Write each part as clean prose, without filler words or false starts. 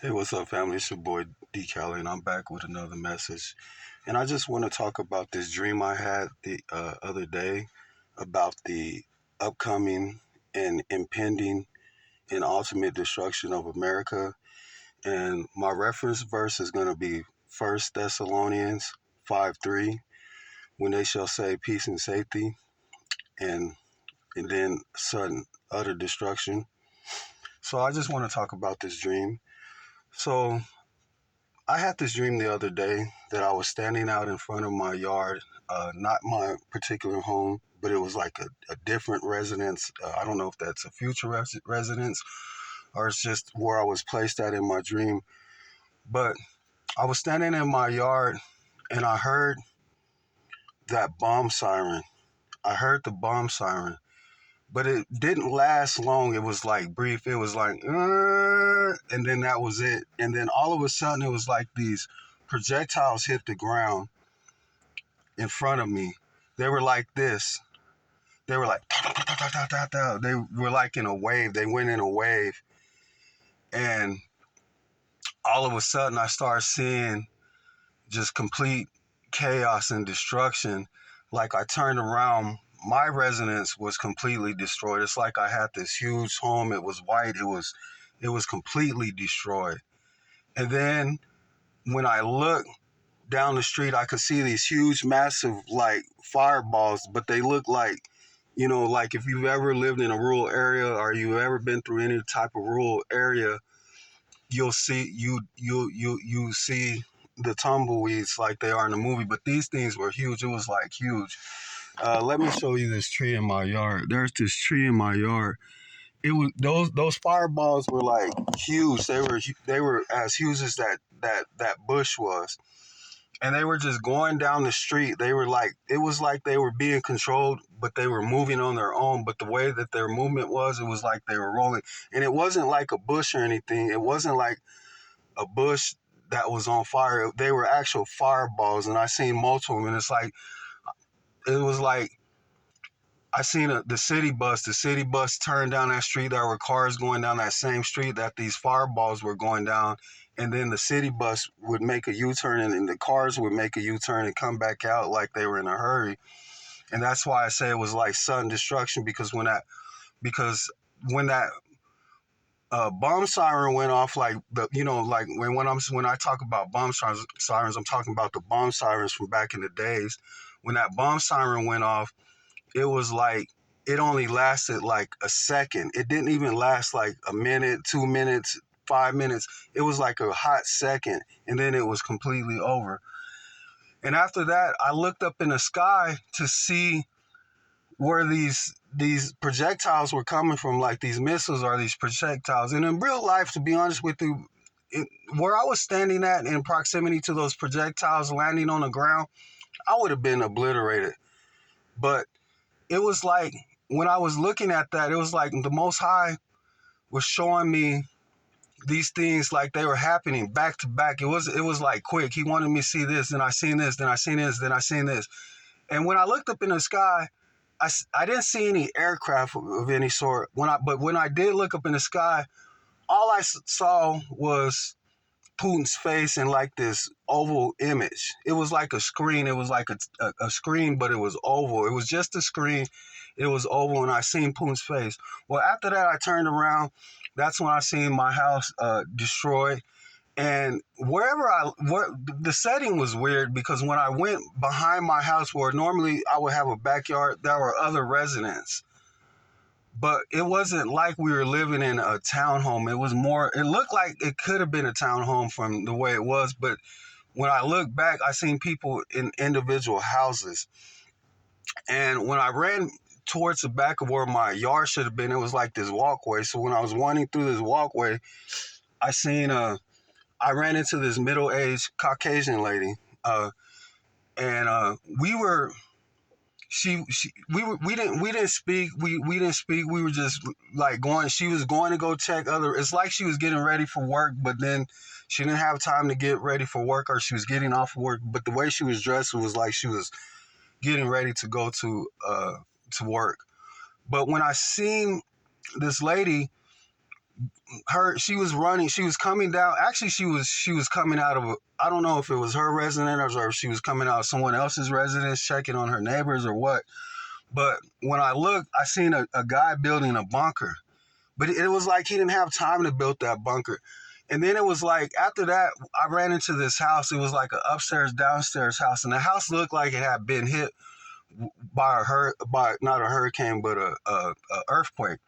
Hey, what's up, family? It's your boy D Kelly, and I'm back with another message. And I just want to talk about this dream I had the other day about the upcoming and impending and ultimate destruction of America. And my reference verse is going to be 1THESSALONIANS 5:3, when they shall say peace and safety, and then sudden utter destruction. So I just want to talk about this dream. So I had this dream the other day that I was standing out in front of my yard, not my particular home, but it was like a different residence. I don't know if that's a future residence or it's just where I was placed at in my dream. But I was standing in my yard and I heard that bomb siren. I heard the bomb siren, but it didn't last long. It was like brief. It was like, and then that was it. And then all of a sudden, it was like these projectiles hit the ground in front of me. They were like this. They were like, they were like in a wave. They went in a wave. And all of a sudden, I started seeing just complete chaos and destruction. Like I turned around, my residence was completely destroyed. It's like I had this huge home. It was white. It was completely destroyed. And then when I looked down the street, I could see these huge, massive, like fireballs, but they look like, like if you've ever lived in a rural area or you've ever been through any type of rural area, you'll see you see the tumbleweeds like they are in the movie. But these things were huge. It was like huge. Let me show you this tree in my yard. There's this tree in my yard. It was those fireballs were like huge. They were as huge as that bush was, and they were just going down the street. They were like, it was like they were being controlled, but they were moving on their own. But the way that their movement was, it was like they were rolling, and it wasn't like a bush or anything. It wasn't like a bush that was on fire. They were actual fireballs, and I seen multiple of them. And it's like it was like I seen the city bus. The city bus turned down that street. There were cars going down that same street that these fireballs were going down. And then the city bus would make a U-turn, and the cars would make a U-turn and come back out like they were in a hurry. And that's why I say it was like sudden destruction, because when that bomb siren went off, like like when I talk about bomb sirens, I'm talking about the bomb sirens from back in the days. When that bomb siren went off, it was like it only lasted like a second. It didn't even last like a minute, 2 minutes, 5 minutes. It was like a hot second, and then it was completely over. And after that, I looked up in the sky to see where these projectiles were coming from, like these missiles or these projectiles. And in real life, to be honest with you, where I was standing at in proximity to those projectiles landing on the ground, I would have been obliterated. But it was like when I was looking at that, it was like the Most High was showing me these things like they were happening back to back. It was like quick. He wanted me to see this, then I seen this, then I seen this, then I seen this. And when I looked up in the sky, I didn't see any aircraft of any sort. But when I did look up in the sky, all I saw was Putin's face in like this oval image. It was like a screen. It was like a screen, but it was oval. It was just a screen. It was oval, and I seen Putin's face. Well, after that, I turned around. That's when I seen my house destroyed. And the setting was weird, because when I went behind my house, where normally I would have a backyard, there were other residents. But it wasn't like we were living in a townhome. It looked like it could have been a townhome from the way it was. But when I look back, I seen people in individual houses. And when I ran towards the back of where my yard should have been, it was like this walkway. So when I was winding through this walkway, I ran into this middle-aged Caucasian lady. And we were we didn't speak. We didn't speak. We were just like going. She was going to go check other. It's like she was getting ready for work, but then she didn't have time to get ready for work, or she was getting off of work. But the way she was dressed was like she was getting ready to go to work. But when I seen this lady she was running, she was coming down. Actually, she was coming out of I don't know if it was her residence or if she was coming out of someone else's residence, checking on her neighbors or what. But when I looked, I seen a guy building a bunker. But it was like he didn't have time to build that bunker. And then it was like after that, I ran into this house. It was like an upstairs, downstairs house, and the house looked like it had been hit by not a hurricane, but a earthquake.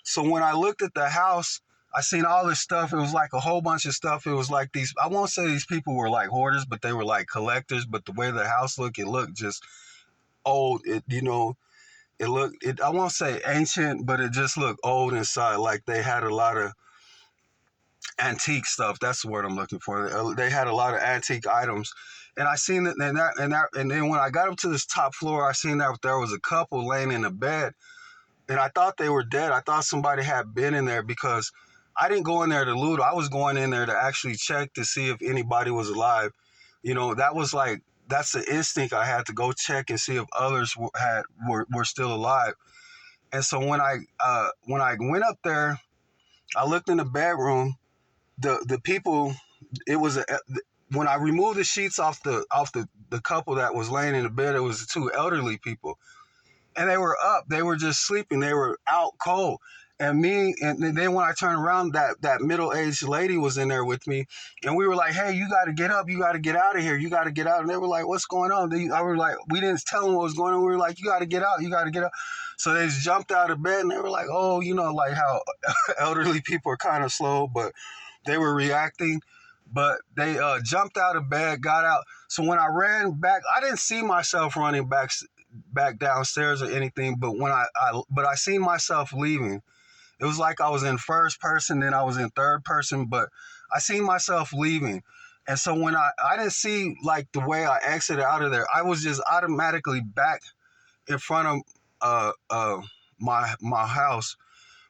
So when I looked at the house, I seen all this stuff. It was like a whole bunch of stuff. It was like these, I won't say these people were like hoarders, but they were like collectors. But the way the house looked, it looked just old. I won't say ancient, but it just looked old inside. Like they had a lot of antique stuff. That's the word I'm looking for. They had a lot of antique items. And I seen it, and then when I got up to this top floor, I seen that there was a couple laying in a bed. And I thought they were dead. I thought somebody had been in there because I didn't go in there to loot. I was going in there to actually check to see if anybody was alive. That's the instinct I had to go check and see if others were still alive. And so when I went up there, I looked in the bedroom. The people, it was when I removed the sheets off the couple that was laying in the bed, it was two elderly people. And they were up. They were just sleeping. They were out cold. And then when I turned around, that middle-aged lady was in there with me. And we were like, hey, you got to get up. You got to get out of here. You got to get out. And they were like, what's going on? I was like, we didn't tell them what was going on. We were like, you got to get out. You got to get out. So they just jumped out of bed and they were like, oh, like how elderly people are kind of slow, but they were reacting. But they jumped out of bed, got out. So when I ran back, I didn't see myself running back downstairs or anything, but when I seen myself leaving. It was like I was in first person, then I was in third person, but I seen myself leaving. And so when I didn't see like the way I exited out of there, I was just automatically back in front of my house.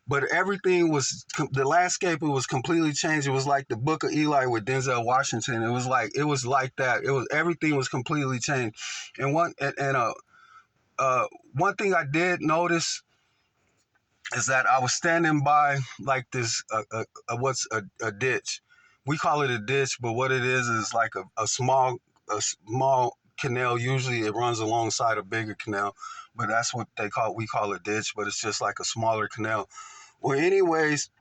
But everything the landscape, it was completely changed. It was like the Book of Eli with Denzel Washington. It was like that. Everything was completely changed. And one thing I did notice is that I was standing by like this, what's a ditch. We call it a ditch, but what it is like a small canal. Usually it runs alongside a bigger canal, but that's what we call a ditch, but it's just like a smaller canal. Well, anyways,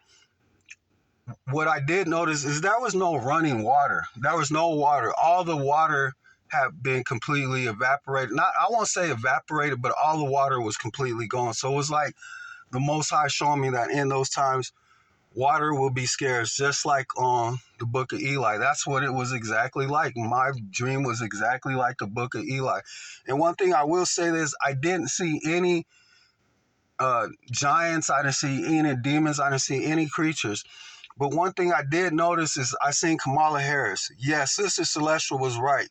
what I did notice is there was no running water. There was no water. All the water had been completely evaporated. I won't say evaporated, but all the water was completely gone. So it was like the Most High showing me that in those times, water will be scarce, just like on the Book of Eli. That's what it was exactly like. My dream was exactly like the Book of Eli. And one thing I will say is I didn't see any giants. I didn't see any demons. I didn't see any creatures. But one thing I did notice is I seen Kamala Harris. Yes, Sister Celestial was right.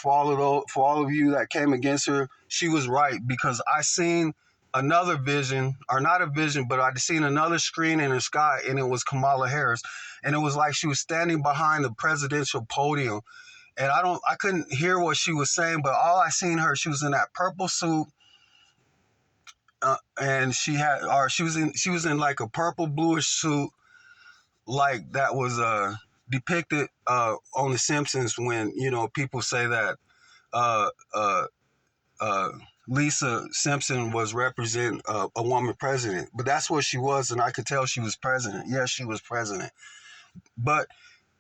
For all of you that came against her, she was right, because I seen another vision, or not a vision, but I'd seen another screen in the sky, and it was Kamala Harris, and it was like she was standing behind the presidential podium, and I couldn't hear what she was saying, but all I seen her, she was in that purple suit, and she was in like a purple bluish suit, like that was depicted on The Simpsons when people say that uh, uh, Lisa Simpson was representing a woman president, but that's what she was, and I could tell she was president. Yes, she was president. But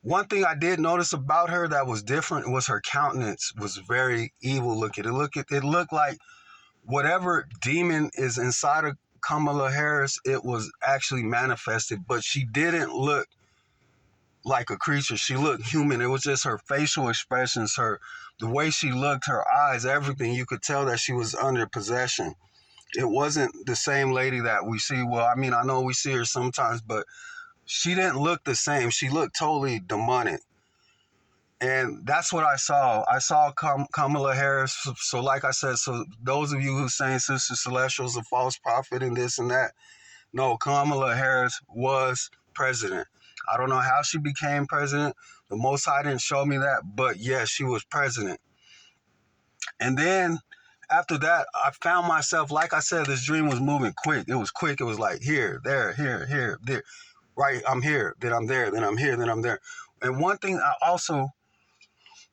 one thing I did notice about her that was different was her countenance was very evil looking. It looked like whatever demon is inside of Kamala Harris, it was actually manifested, but she didn't look like a creature. She looked human. It was just her facial expressions, the way she looked, her eyes, everything. You could tell that she was under possession. It wasn't the same lady that we see. Well, I mean, I know we see her sometimes, but she didn't look the same. She looked totally demonic. And that's what I saw. I saw Kamala Harris. So like I said, so those of you who saying Sister Celestial's a false prophet and this and that, no, Kamala Harris was president. I don't know how she became president. The Most High didn't show me that, but yes, she was president. And then after that, I found myself, like I said, this dream was moving quick. It was quick. It was like here, there, here, there. right? I'm here, then I'm there, then I'm here, then I'm there. And one thing I also,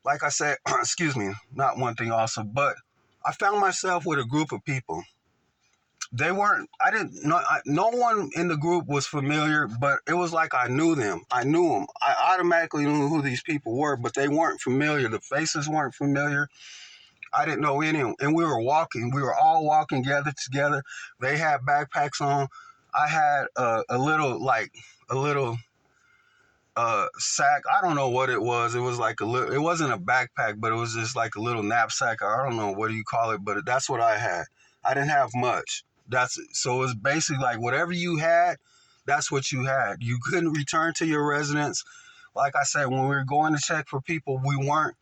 like I said, excuse me, not one thing also, but I found myself with a group of people. They weren't, I didn't know, no one in the group was familiar, but it was like I knew them. I knew them. I automatically knew who these people were, but they weren't familiar. The faces weren't familiar. I didn't know any of them. And we were walking. We were all walking together. They had backpacks on. I had a little sack. I don't know what it was. It was like a little, it wasn't a backpack, but it was just like a little knapsack. I don't know what do you call it, but that's what I had. I didn't have much. So it was basically like whatever you had, that's what you had. You couldn't return to your residence. Like I said, when we were going to check for people, we weren't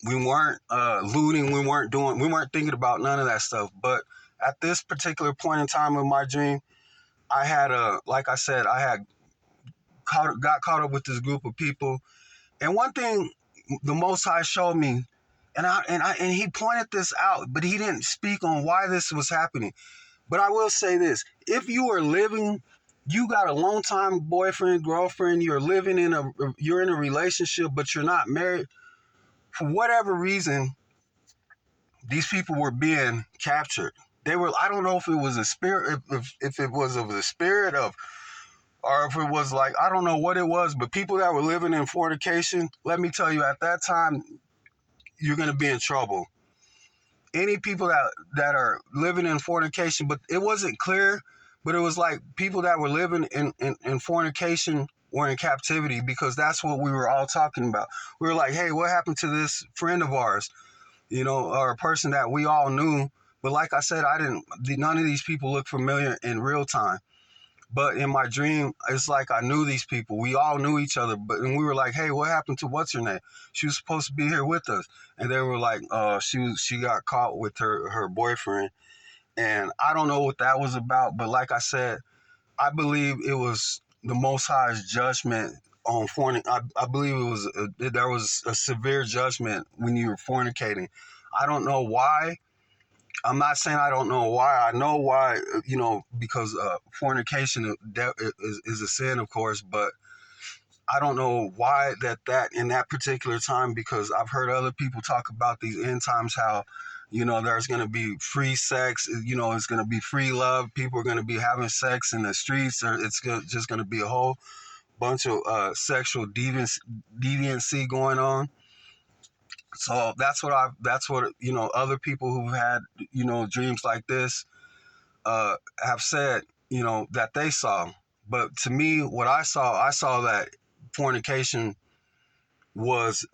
looting, we weren't thinking about none of that stuff. But at this particular point in time of my dream, I had like I said, I had got caught up with this group of people. And one thing the Most High showed me, and he pointed this out, but he didn't speak on why this was happening. But I will say this: if you are living, you got a long time boyfriend, girlfriend, you're in a relationship, but you're not married. For whatever reason, these people were being captured. They were. I don't know if it was a spirit, if it was of the spirit of, or if it was like, I don't know what it was, but people that were living in fornication, let me tell you, at that time, you're going to be in trouble. Any people that are living in fornication, but it wasn't clear, but it was like people that were living in fornication were in captivity, because that's what we were all talking about. We were like, hey, what happened to this friend of ours, or a person that we all knew? But like I said, none of these people look familiar in real time. But in my dream, it's like I knew these people. We all knew each other. And we were like, hey, what happened to what's her name? She was supposed to be here with us. And they were like, she got caught with her boyfriend. And I don't know what that was about. But like I said, I believe it was the Most High's judgment on fornicating. I believe there was a severe judgment when you were fornicating. I don't know why. I'm not saying I don't know why. I know why, because fornication is a sin, of course, but I don't know why that in that particular time, because I've heard other people talk about these end times, how, there's going to be free sex, it's going to be free love. People are going to be having sex in the streets, or just going to be a whole bunch of sexual deviancy going on. So that's what other people who've had, dreams like this have said, that they saw. But to me, what I saw that fornication was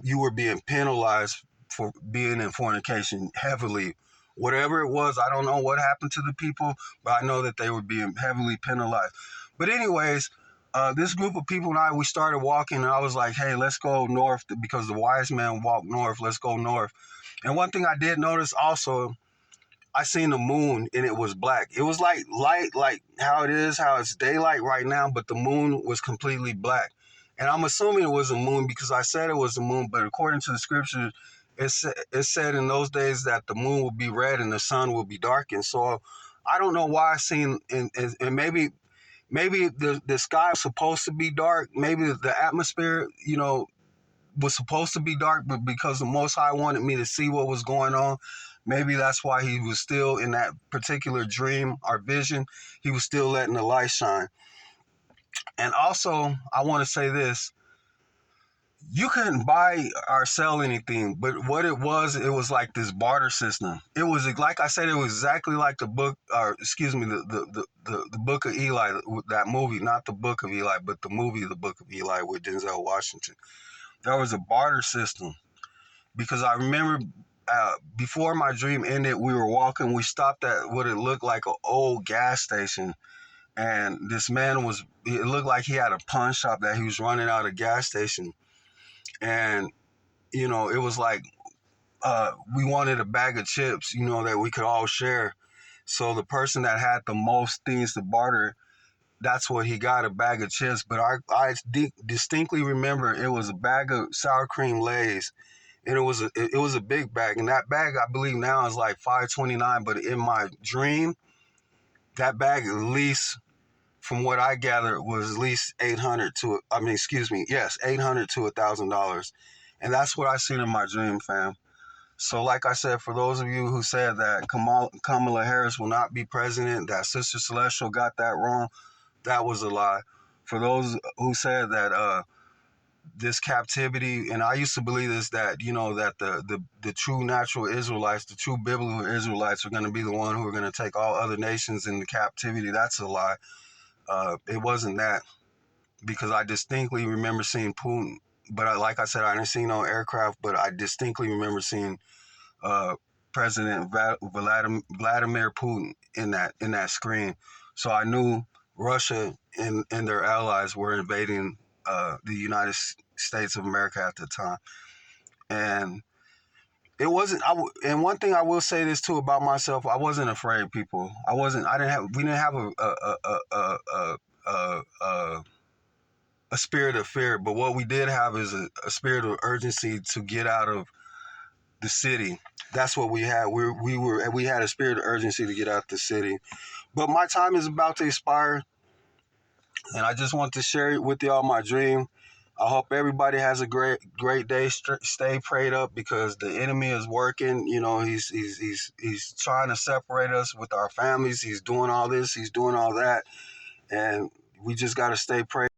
you were being penalized for being in fornication heavily. Whatever it was, I don't know what happened to the people, but I know that they were being heavily penalized. But anyways, this group of people and we started walking, and I was like, hey, let's go north, because the wise man walked north. Let's go north. And one thing I did notice also, I seen the moon and it was black. It was like light, like how it's daylight right now, but the moon was completely black. And I'm assuming it was a moon because I said it was a moon, but according to the scriptures, it said in those days that the moon will be red and the sun will be darkened. So I don't know why I seen, and maybe the sky was supposed to be dark. Maybe the atmosphere, was supposed to be dark, but because the Most High wanted me to see what was going on, maybe that's why he was still in that particular dream or vision. He was still letting the light shine. And also, I want to say this. You couldn't buy or sell anything, but what it was like this barter system. It was, like I said, it was exactly like the book, or excuse me, the Book of Eli, that movie, not the Book of Eli, but the movie, The Book of Eli, with Denzel Washington. There was a barter system, because I remember before my dream ended, we were walking. We stopped at what it looked like an old gas station, and this man it looked like he had a pawn shop that he was running out of gas station, and it was like we wanted a bag of chips, that we could all share. So the person that had the most things to barter, that's what he got, a bag of chips. But I distinctly remember it was a bag of sour cream Lay's. And it was a big bag, and that bag I believe now is like $5.29. But in my dream, that bag at least from what I gathered, was at least 800 to, I mean, excuse me, yes, 800 to $1,000. And that's what I seen in my dream, fam. So, like I said, for those of you who said that Kamala Harris will not be president, that Sister Celestial got that wrong, that was a lie. For those who said that this captivity, and I used to believe this, that, you know, that the true natural Israelites, the true biblical Israelites are going to be the one who are going to take all other nations into captivity, that's a lie. It wasn't that, because I distinctly remember seeing Putin, but like I said, I didn't see no aircraft, but I distinctly remember seeing uh, President Vladimir Putin in that screen. So I knew Russia and their allies were invading the United States of America at the time, and it wasn't. And one thing I will say this too about myself: I wasn't afraid, people. I wasn't. I didn't have. We didn't have a spirit of fear, but what we did have is a spirit of urgency to get out of the city. That's what we had. We had a spirit of urgency to get out the city. But my time is about to expire, and I just want to share with y'all my dream. I hope everybody has a great day. Stay prayed up, because the enemy is working. You know, he's trying to separate us with our families. He's doing all this. He's doing all that, and we just got to stay prayed.